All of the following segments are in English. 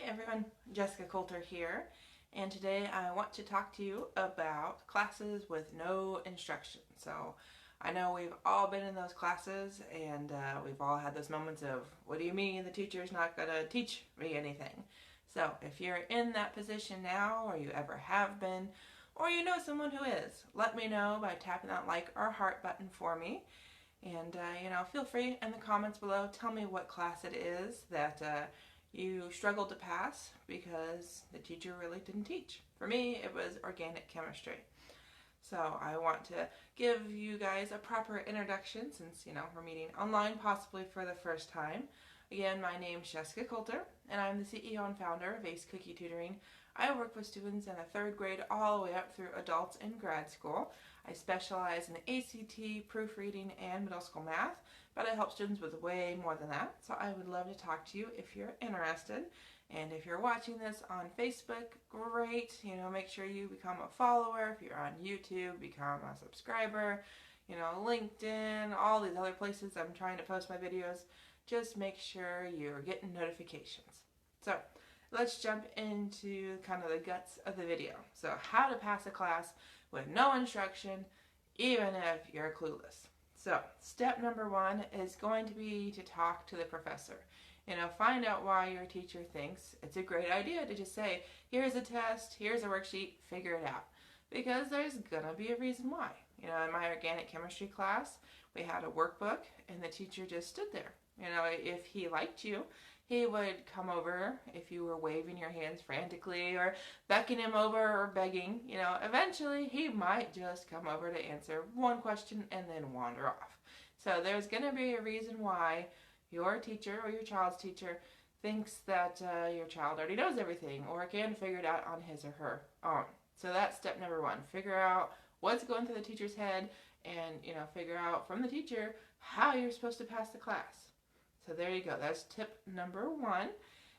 everyone, Jessica Coulter here, and today I want to talk to you about classes with no instruction. So I know we've all been in those classes and we've all had those moments of, what do you mean the teacher's not going to teach me anything? So if you're in that position now, or you ever have been, or you know someone who is, let me know by tapping that like or heart button for me. And, feel free in the comments below, tell me what class it is that you struggled to pass because the teacher really didn't teach. For me, it was organic chemistry. So I want to give you guys a proper introduction since, we're meeting online possibly for the first time. Again, my name is Jessica Coulter, and I'm the CEO and founder of Ace Cookie Tutoring. I work with students in the 3rd grade all the way up through adults in grad school. I specialize in ACT, proofreading, and middle school math, but I help students with way more than that. So I would love to talk to you if you're interested. And if you're watching this on Facebook, great. Make sure you become a follower. If you're on YouTube, become a subscriber. LinkedIn, all these other places I'm trying to post my videos. Just make sure you're getting notifications. So let's jump into kind of the guts of the video. So how to pass a class with no instruction, even if you're clueless. So step number 1 is going to be to talk to the professor. Find out why your teacher thinks it's a great idea to just say, here's a test, here's a worksheet, figure it out. Because there's gonna be a reason why. In my organic chemistry class, we had a workbook and the teacher just stood there. If he liked you, he would come over if you were waving your hands frantically or beckoning him over or begging. Eventually he might just come over to answer one question and then wander off. So there's going to be a reason why your teacher or your child's teacher thinks that your child already knows everything or can figure it out on his or her own. So that's step number 1. Figure out what's going through the teacher's head and, figure out from the teacher how you're supposed to pass the class. So there you go. That's tip number 1.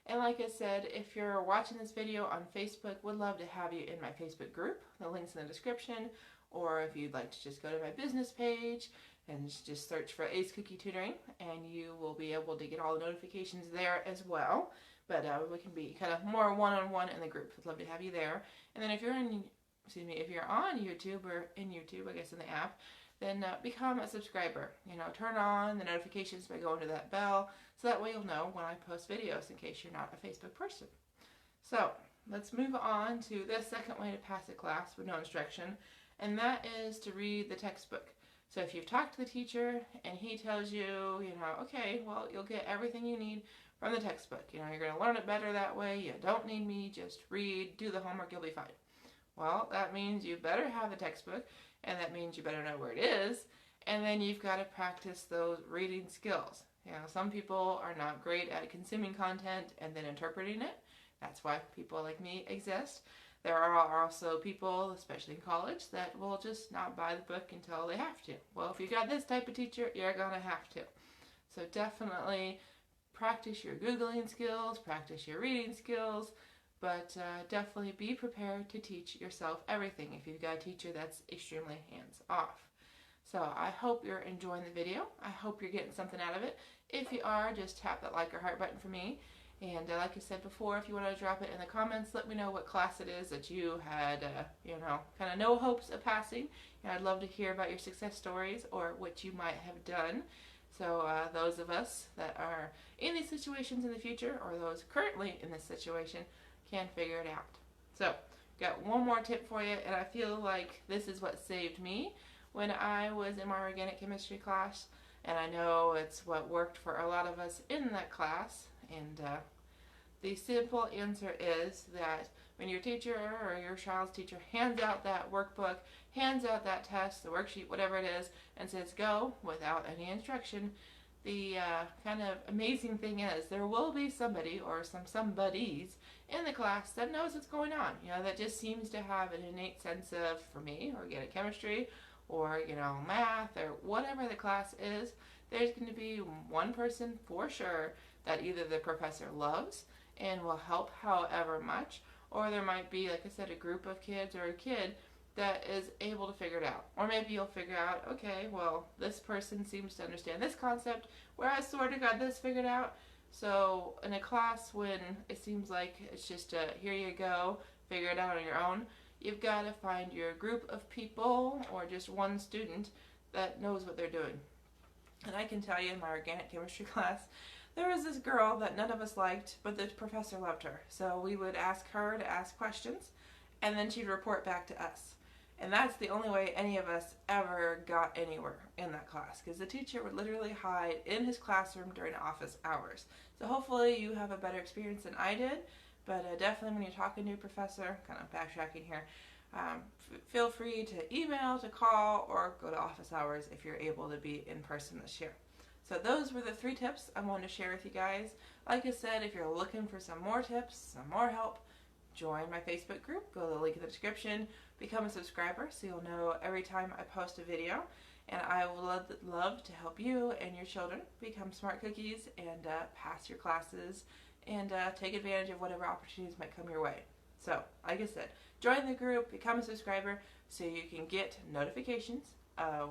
And like I said, if you're watching this video on Facebook, would love to have you in my Facebook group. The link's in the description. Or if you'd like to just go to my business page and just search for Ace Cookie Tutoring, and you will be able to get all the notifications there as well. But we can be kind of more one-on-one in the group. I'd love to have you there. And then if you're if you're on YouTube or in YouTube, I guess in the app, then become a subscriber. Turn on the notifications by going to that bell, so that way you'll know when I post videos in case you're not a Facebook person. So let's move on to the second way to pass a class with no instruction, and that is to read the textbook. So if you've talked to the teacher and he tells you, okay, well, you'll get everything you need from the textbook. You're going to learn it better that way. You don't need me. Just read, do the homework, you'll be fine. Well, that means you better have the textbook, and that means you better know where it is, and then you've got to practice those reading skills. Some people are not great at consuming content and then interpreting it. That's why people like me exist. There are also people, especially in college, that will just not buy the book until they have to. Well, if you got this type of teacher, you're going to have to. So definitely practice your Googling skills, practice your reading skills, but definitely be prepared to teach yourself everything if you've got a teacher that's extremely hands-off. So I hope you're enjoying the video. I hope you're getting something out of it. If you are, just tap that like or heart button for me. And like I said before, if you want to drop it in the comments, let me know what class it is that you had, kind of no hopes of passing. I'd love to hear about your success stories or what you might have done. So those of us that are in these situations in the future, or those currently in this situation, can figure it out. So, got one more tip for you, and I feel like this is what saved me when I was in my organic chemistry class, and I know it's what worked for a lot of us in that class. And the simple answer is that when your teacher or your child's teacher hands out that workbook, hands out that test, the worksheet, whatever it is, and says go without any instruction, the kind of amazing thing is there will be somebody or some somebodies in the class that knows what's going on. That just seems to have an innate sense of, for me, organic chemistry, or math, or whatever the class is. There's going to be one person for sure that either the professor loves and will help however much, or there might be, like I said, a group of kids or a kid that is able to figure it out. Or maybe you'll figure out, okay, well, this person seems to understand this concept, where I sort of got this figured out, So in a class when it seems like it's just here you go, figure it out on your own, you've got to find your group of people or just one student that knows what they're doing. And I can tell you in my organic chemistry class, there was this girl that none of us liked, but the professor loved her. So we would ask her to ask questions, and then she'd report back to us. And that's the only way any of us ever got anywhere in that class, because the teacher would literally hide in his classroom during office hours. So hopefully you have a better experience than I did, but definitely when you're talking to your professor, kind of backtracking here, feel free to email, to call, or go to office hours if you're able to be in person this year. So those were the 3 tips I wanted to share with you guys. Like I said, if you're looking for some more tips, some more help, join my Facebook group. Go to the link in the description. Become a subscriber so you'll know every time I post a video. And I would love to help you and your children become smart cookies and pass your classes and take advantage of whatever opportunities might come your way. So, like I said, join the group, become a subscriber so you can get notifications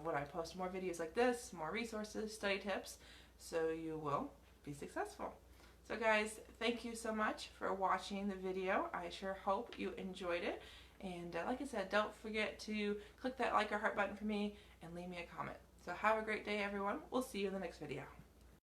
when I post more videos like this, more resources, study tips, so you will be successful. So guys, thank you so much for watching the video. I sure hope you enjoyed it. And like I said, don't forget to click that like or heart button for me and leave me a comment. So have a great day, everyone. We'll see you in the next video.